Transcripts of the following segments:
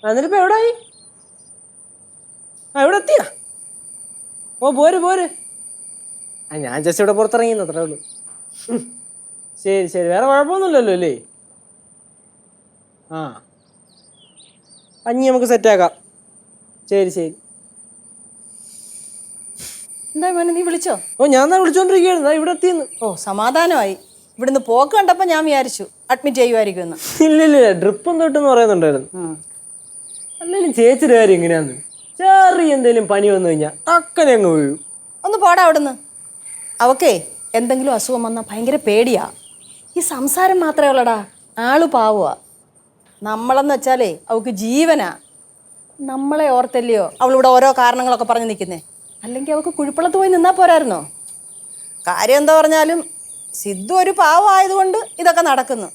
എന്നിട്ടിപ്പോ എവിടായി? ഇവിടെ എത്തിയാ? ഓ പോര് പോര്. ഞാൻ ജസ്റ്റ് ഇവിടെ പുറത്തിറങ്ങിയെന്ന് അത്രേ ഉള്ളൂ. ശരി ശരി, വേറെ കുഴപ്പമൊന്നുമില്ലല്ലോ അല്ലേ? ആ കഞ്ഞി നമുക്ക് സെറ്റാക്കാം. ശരി ശരി. എന്താ മോനെ നീ വിളിച്ചോ? ഓ ഞാൻ തന്നെ വിളിച്ചോണ്ടിരിക്കുകയായിരുന്നു, ഇവിടെ എത്തിയെന്ന്. ഓ സമാധാനമായി. ഇവിടുന്ന് പോക്ക് കണ്ടപ്പോൾ ഞാൻ വിചാരിച്ചു അഡ്മിറ്റ് ചെയ്യുമായിരിക്കുമെന്ന്. ഇല്ലില്ല, ഡ്രിപ്പ് എന്തോ ഇട്ടെന്ന് പറയുന്നുണ്ടായിരുന്നു. അല്ലെങ്കിലും ചേച്ചിയുടെ കാര്യം എങ്ങനെയാന്ന്, ചെറിയ എന്തെങ്കിലും പനി വന്നു കഴിഞ്ഞാൽ അക്കനെ അങ്ങ് വീഴും. ഒന്ന് പോടാ അവിടുന്ന്. അവക്കേ എന്തെങ്കിലും അസുഖം വന്നാൽ ഭയങ്കര പേടിയാ. ഈ സംസാരം മാത്രമേ ഉള്ളടാ, ആള് പാവുക. നമ്മളെന്ന് വെച്ചാലേ അവൾക്ക് ജീവനാ. നമ്മളെ ഓർത്തല്ലയോ അവളിവിടെ ഓരോ കാരണങ്ങളൊക്കെ പറഞ്ഞ് നിൽക്കുന്നേ. അല്ലെങ്കിൽ അവൾക്ക് കുഴിപ്പള്ളത്ത് പോയി നിന്നാൽ പോരായിരുന്നോ? കാര്യം എന്താ പറഞ്ഞാലും സിദ്ധു ഒരു പാവമായതുകൊണ്ട് ഇതൊക്കെ നടക്കുന്നു.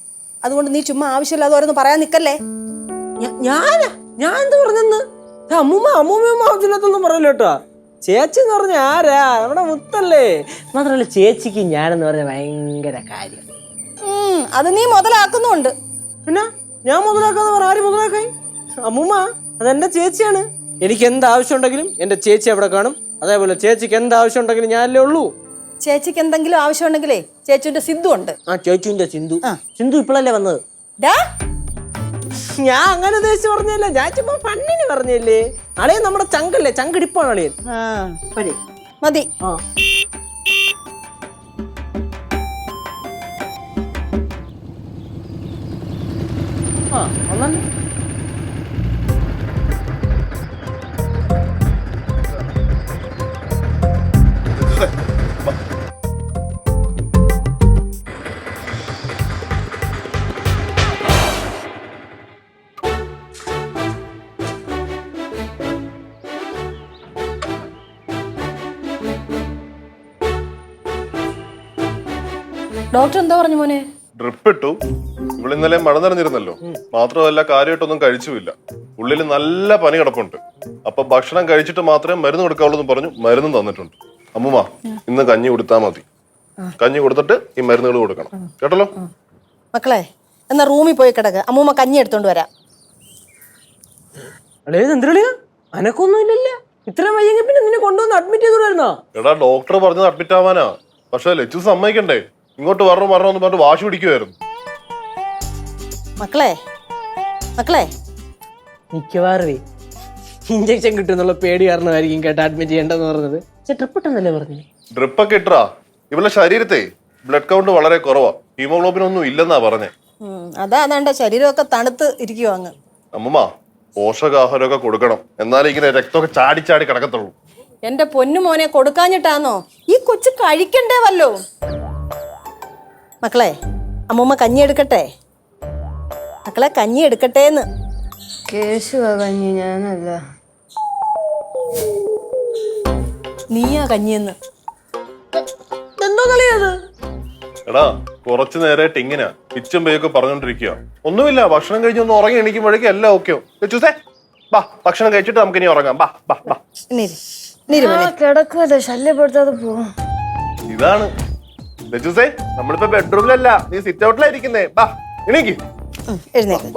അതുകൊണ്ട് നീ ചുമ്മാ ആവശ്യമില്ലാതെ ഓരോന്ന് പറയാൻ നിൽക്കല്ലേ. ഞാൻ എന്താ പറഞ്ഞെന്ന്? അമ്മൂമ്മ ആവശ്യമില്ലാത്തൊന്നും പറയല്ലോ കേട്ടോ. ചേച്ചി എന്ന് പറഞ്ഞ ആരാ? നമ്മുടെ മുത്തല്ലേ. മാത്രമല്ല ചേച്ചിക്ക് ഞാനെന്ന് പറഞ്ഞ ഭയങ്കര കാര്യം. അത് നീ മുതലാക്കുന്നുണ്ട്. പിന്നെ ഞാൻ മുതലാക്കാന്ന് പറഞ്ഞ ആര് മുതലാക്കായി? അമ്മൂമ്മ അതെന്റെ ചേച്ചിയാണ്. എനിക്ക് എന്ത് ആവശ്യം ഉണ്ടെങ്കിലും എന്റെ ചേച്ചി അവിടെ കാണും. അതേപോലെ ചേച്ചിക്ക് എന്ത് ആവശ്യം ഉണ്ടെങ്കിലും ഞാനല്ലേ ഉള്ളൂ. ചേച്ചിക്ക് എന്തെങ്കിലും ആവശ്യം ഉണ്ടെങ്കിലേ ചേച്ചിന്റെ സിദ്ധു ഉണ്ട്. ആ ചേച്ചിന്റെ സിന്ധു ഇപ്പോഴല്ലേ വന്നത്? ഞാൻ അങ്ങനെ ഉദ്ദേശിച്ച് പറഞ്ഞല്ലേ, ഞാൻ ചുമ്മാ ഫണ്ണിന് പറഞ്ഞല്ലേ. അളിയൻ നമ്മുടെ ചങ്കല്ലേ, ചങ്കിടിപ്പാണ് അളിയൻ. മതി. ഡോക്ടർ എന്താ പറഞ്ഞു മോനെ? ഡ്രിപ്പ് ഇട്ടു. ഇവിടെ ഇന്നലെ മഴ നിറഞ്ഞിരുന്നല്ലോ, മാത്രമല്ല കാര്യമായിട്ടൊന്നും കഴിച്ചുമില്ല. ഉള്ളിൽ നല്ല പനി കിടപ്പുണ്ട്. അപ്പൊ ഭക്ഷണം കഴിച്ചിട്ട് മാത്രമേ മരുന്ന് കൊടുക്കാവുള്ളൂ എന്ന് പറഞ്ഞു മരുന്നും തന്നിട്ടുണ്ട്. അമ്മൂമ്മ ഇന്ന് കഞ്ഞി കൊടുത്താൽ മതി. കഞ്ഞി കൊടുത്തിട്ട് ഈ മരുന്നുകൾ കൊടുക്കണം, കേട്ടല്ലോ? മക്കളെ എന്നാ റൂമിൽ പോയി കിടക്ക്, അമ്മൂമ്മ കഞ്ഞി എടുത്തോണ്ട് വരാം. അനക്കൊന്നും ഇല്ലല്ലോ. ഇത്രയും വയ്യെങ്കിൽ പിന്നെ നിന്നെ കൊണ്ടുവന്ന് അഡ്മിറ്റ് ചെയ്തോളായിരുന്നോ? എടാ ഡോക്ടർ പറഞ്ഞത് അഡ്മിറ്റ് ആവാനാ. പക്ഷെ ലച്ചു സമ്മതിക്കണ്ടേ, ഇങ്ങോട്ട് വരണോ എന്ന് പറഞ്ഞിട്ട് വാശി പിടിക്കുമായിരുന്നു. മക്കളെ മക്കളെ മിക്കവാറും ഇഞ്ചക്ഷൻ കിട്ടുന്നുള്ള പേടി കാരണമായിരിക്കും കേട്ടോ അഡ്മിറ്റ് ചെയ്യേണ്ടെന്ന് പറഞ്ഞത്. ട്രിപ്പ് ഇട്ടെന്നല്ലേ പറഞ്ഞു? ഡ്രിപ്പൊക്കെ ഇട്ടാ ഇവളുടെ ശരീരത്തെ ബ്ലഡ് കൗണ്ട് വളരെ കുറവാ, ഹീമോഗ്ലോബിൻ ഒന്നും ഇല്ലെന്നാ പറഞ്ഞേ. അതാ ശരീരമൊക്കെ തണുത്ത് ഇരിക്കുവോ അങ്ങ്. അമ്മമ്മ പോഷകാഹാരമൊക്കെ കൊടുക്കണം, എന്നാലേ ഇങ്ങനെ രക്തമൊക്കെ ചാടി ചാടി കിടക്കത്തുള്ളൂ. എന്റെ പൊന്നു മോനെ കൊടുക്കാഞ്ഞിട്ടാന്നോ? ഈ കൊച്ചു കഴിക്കണ്ടേ വല്ലോ. മക്കളെ അമ്മൂമ്മ കഞ്ഞി എടുക്കട്ടെ. മക്കളെ കഞ്ഞി എടുക്കട്ടേന്ന്. കേശുവാ കഞ്ഞി, ഞാനല്ല. നീയാ കഞ്ഞിന്ന്. എന്തോ കളിയത്? എടാ കുറച്ചു നേരമായിട്ട് ഇങ്ങനെ പിച്ചും പേയൊക്കെ പറഞ്ഞോണ്ടിരിക്കുക. ഒന്നുമില്ല, ഭക്ഷണം കഴിഞ്ഞൊന്ന് ഉറങ്ങി എണീക്കുമ്പോഴേക്കും എല്ലാം ഓക്കെ. ബാ ഭക്ഷണം കഴിച്ചിട്ട് നമുക്ക് ഇനി ഉറങ്ങാം. ബാ ബാ ബാ. കിടക്കുമല്ലേ, ശല്യപ്പെടുത്താതെ പോവാം. ഇതാണ് ലജുസേ, നമ്മളിപ്പോ ബെഡ്റൂമിലല്ല, നീ സിറ്റ് ഔട്ടിലായിരിക്കുന്നേ. ബാ എണീക്ക്. എഴുന്നേക്ക്.